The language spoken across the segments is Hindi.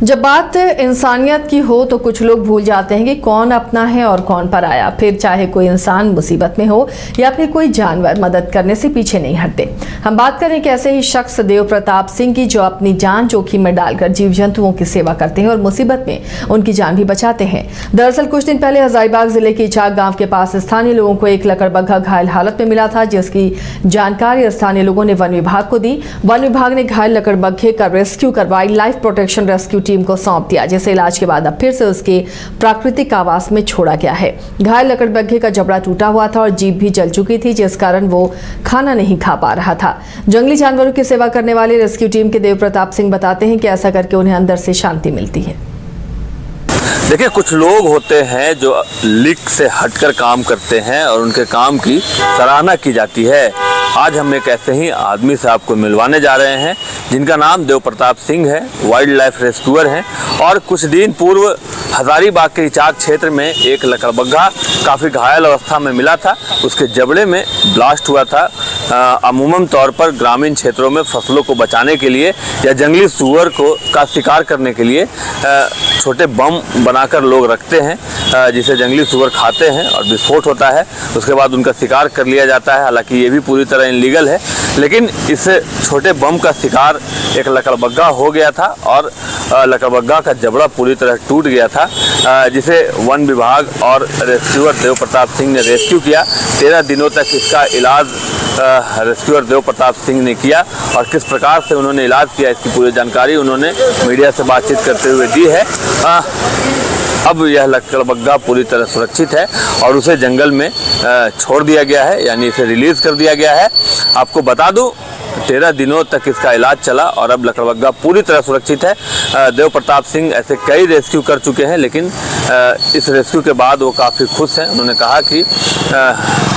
जब बात इंसानियत की हो तो कुछ लोग भूल जाते हैं कि कौन अपना है और कौन पराया। फिर चाहे कोई इंसान मुसीबत में हो या फिर कोई जानवर, मदद करने से पीछे नहीं हटते। हम बात करें कि ऐसे ही शख्स देव प्रताप सिंह की, जो अपनी जान जोखिम में डालकर जीव जंतुओं की सेवा करते हैं और मुसीबत में उनकी जान भी बचाते हैं। दरअसल कुछ दिन पहले हजारीबाग जिले के इचाक गाँव के पास स्थानीय लोगों को एक लकड़बग्घा घायल हालत में मिला था, जिसकी जानकारी स्थानीय लोगों ने वन विभाग को दी। वन विभाग ने घायल लकड़बग्घे का रेस्क्यू करवाई, लाइफ प्रोटेक्शन रेस्क्यू टीम को सौंप दिया, जिसे इलाज के बाद अब फिर से उसके प्राकृतिक आवास में छोड़ा गया है। घायल लकड़बग्घे का जबड़ा टूटा हुआ था और जीभ भी जल चुकी थी, जिस कारण वो खाना नहीं खा पा रहा था। जंगली जानवरों की सेवा करने वाले रेस्क्यू टीम के देव प्रताप सिंह बताते हैं कि ऐसा करके उन्हें अंदर से शांति मिलती है। देखिए, कुछ लोग होते हैं जो लिख से हटकर काम करते हैं और उनके काम की सराहना की जाती है। आज हम एक ऐसे ही आदमी से आपको मिलवाने जा रहे हैं जिनका नाम देव प्रताप सिंह है, वाइल्ड लाइफ रेस्क्यूअर हैं। और कुछ दिन पूर्व हजारीबाग के इचाक क्षेत्र में एक लकड़बग्घा काफ़ी घायल अवस्था में मिला था। उसके जबड़े में ब्लास्ट हुआ था। अमूमन तौर पर ग्रामीण क्षेत्रों में फसलों को बचाने के लिए या जंगली सूअर का शिकार करने के लिए छोटे बम बनाकर लोग रखते हैं, जिसे जंगली सूअर खाते हैं और विस्फोट होता है। उसके बाद उनका शिकार कर लिया जाता है। हालांकि ये भी पूरी तरह इनलीगल है, लेकिन इस छोटे बम का शिकार एक लकड़बग्घा हो गया था और लकड़बग्घा का जबड़ा पूरी तरह टूट गया था, जिसे वन विभाग और रेस्क्यूअर देव प्रताप सिंह ने रेस्क्यू किया। 13 दिनों तक इसका इलाज रेस्क्यूअर देव प्रताप सिंह ने किया और किस प्रकार से उन्होंने इलाज किया, इसकी पूरी जानकारी उन्होंने मीडिया से बातचीत करते हुए दी है। अब यह लकड़बग्घा पूरी तरह सुरक्षित है और उसे जंगल में छोड़ दिया गया है, यानी इसे रिलीज कर दिया गया है। आपको बता दूं, 13 दिनों तक इसका इलाज चला और अब लकड़बग्घा पूरी तरह सुरक्षित है। देव प्रताप सिंह ऐसे कई रेस्क्यू कर चुके हैं, लेकिन इस रेस्क्यू के बाद वो काफ़ी खुश हैं। उन्होंने कहा कि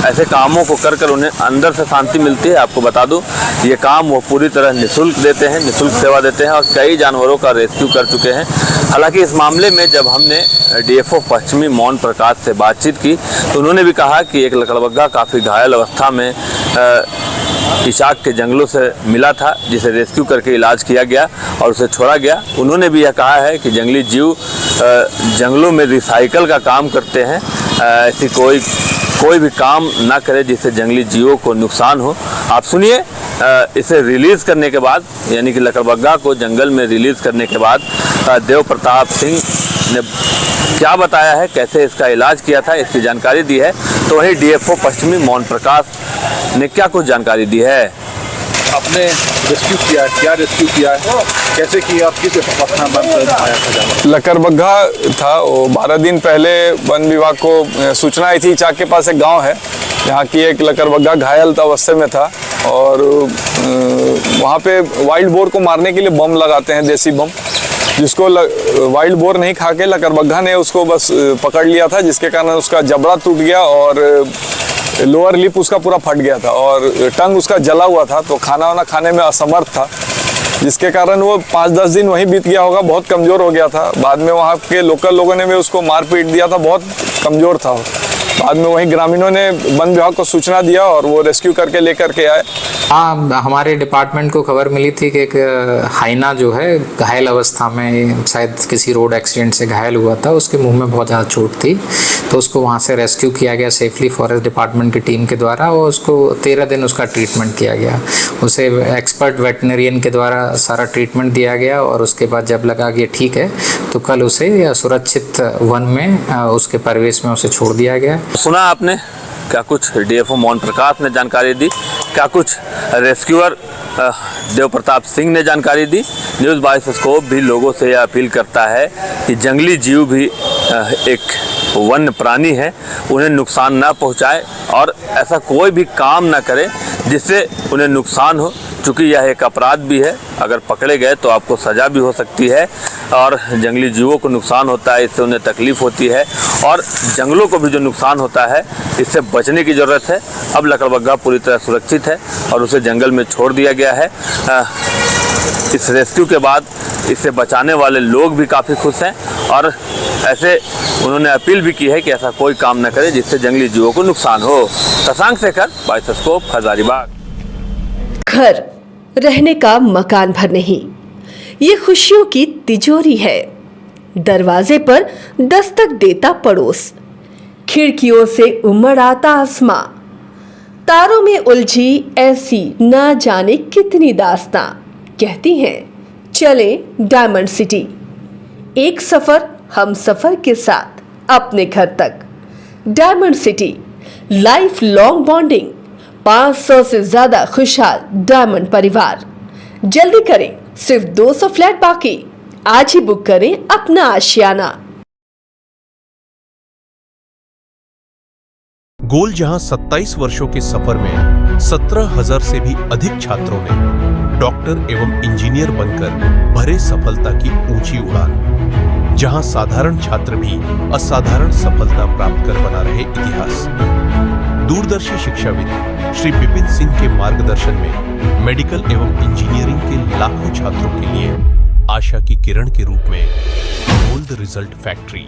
ऐसे कामों को कर उन्हें अंदर से शांति मिलती है। आपको बता दूं, ये काम वो पूरी तरह निःशुल्क देते हैं, निःशुल्क सेवा देते हैं और कई जानवरों का रेस्क्यू कर चुके हैं। हालांकि इस मामले में जब हमने डीएफओ पश्चिमी मोहन प्रकाश से बातचीत की तो उन्होंने भी कहा कि एक लकड़बग्घा काफ़ी घायल अवस्था में इचाक के जंगलों से मिला था, जिसे रेस्क्यू करके इलाज किया गया और उसे छोड़ा गया। उन्होंने भी यह कहा है कि जंगली जीव जंगलों में रिसाइकल का काम करते हैं। ऐसी कोई भी काम ना करे जिससे जंगली जीवों को नुकसान हो। आप सुनिए, इसे रिलीज़ करने के बाद, यानी कि लकड़बग्घा को जंगल में रिलीज़ करने के बाद देव प्रताप सिंह ने क्या बताया है, कैसे इसका इलाज किया था, इसकी जानकारी दी है। तो वहीं डीएफओ पश्चिमी मोहन प्रकाश ने क्या कुछ जानकारी दी है। आपने रेस्क्यू किया है, क्या रेस्क्यू किया है, कैसे किया, किस अवस्था में आया था? लकड़बग्घा था वो 12 दिन पहले वन विभाग को सूचना आई थी। इचाक के पास एक गांव है, यहाँ की एक लकड़बग्घा घायल अवस्था में था और वहाँ पे वाइल्ड बोर को मारने के लिए बम लगाते हैं, देसी बम, जिसको वाइल्ड बोर नहीं खा के लकड़बग्घा ने उसको बस पकड़ लिया था, जिसके कारण उसका जबड़ा टूट गया और लोअर लिप उसका पूरा फट गया था और टंग उसका जला हुआ था, तो खाना वाना खाने में असमर्थ था, जिसके कारण वो 5-10 दिन वहीं बीत गया होगा। बहुत कमज़ोर हो गया था। बाद में वहाँ के लोकल लोगों ने भी उसको मार पीट दिया था, बहुत कमज़ोर था। बाद में वहीं ग्रामीणों ने वन विभाग को सूचना दिया और वो रेस्क्यू करके लेकर के आए। हाँ, हमारे डिपार्टमेंट को खबर मिली थी कि एक हाइना जो है घायल अवस्था में, शायद किसी रोड एक्सीडेंट से घायल हुआ था, उसके मुंह में बहुत ज़्यादा चोट थी, तो उसको वहाँ से रेस्क्यू किया गया सेफली फॉरेस्ट डिपार्टमेंट की टीम के द्वारा और उसको 13 दिन उसका ट्रीटमेंट किया गया। उसे एक्सपर्ट वेटनरियन के द्वारा सारा ट्रीटमेंट दिया गया और उसके बाद जब लगा कि ठीक है तो कल उसे सुरक्षित वन में उसके परिवेश में उसे छोड़ दिया गया। सुना आपने क्या कुछ डीएफओ मोहन प्रकाश ने जानकारी दी, क्या कुछ रेस्क्यूअर देव प्रताप सिंह ने जानकारी दी। न्यूज़ बाइस्कोप भी लोगों से यह अपील करता है कि जंगली जीव भी एक वन्य प्राणी है, उन्हें नुकसान ना पहुंचाए और ऐसा कोई भी काम ना करे जिससे उन्हें नुकसान हो, चूँकि यह एक अपराध भी है। अगर पकड़े गए तो आपको सज़ा भी हो सकती है और जंगली जीवों को नुकसान होता है, इससे उन्हें तकलीफ़ होती है और जंगलों को भी जो नुकसान होता है इससे बचने की ज़रूरत है। अब लकड़बग्घा पूरी तरह सुरक्षित है और उसे जंगल में छोड़ दिया गया है। इस रेस्क्यू के बाद इसे बचाने वाले लोग भी काफ़ी खुश हैं और ऐसे उन्होंने अपील भी की है कि ऐसा कोई काम न करे जिससे जंगली जीवों को नुकसान हो। शशांक शेखर, बाइस्कोप, हजारीबाग। घर रहने का मकान भर नहीं, ये खुशियों की तिजोरी है। दरवाजे पर दस्तक देता पड़ोस, खिड़कियों से उमड़ आता आसमां, तारों में उलझी ऐसी ना जाने कितनी दास्तां। कहती हैं चले डायमंड सिटी, एक सफर हम सफर के साथ अपने घर तक। Diamond city, life long bonding, 500 से ज्यादा खुशहाल डायमंड परिवार। जल्दी करें, सिर्फ 200 फ्लैट बाकी। आज ही बुक करें अपना आशियाना। गोल जहां 27 वर्षों के सफर में 17,000 से भी अधिक छात्रों ने डॉक्टर एवं इंजीनियर बनकर भरे सफलता की ऊंची उड़ान, जहां साधारण छात्र भी असाधारण सफलता प्राप्त कर बना रहे इतिहास। दूरदर्शी शिक्षाविद श्री विपिन सिंह के मार्गदर्शन में मेडिकल एवं इंजीनियरिंग के लाखों छात्रों के लिए आशा की किरण के रूप में गोल्ड रिजल्ट फैक्ट्री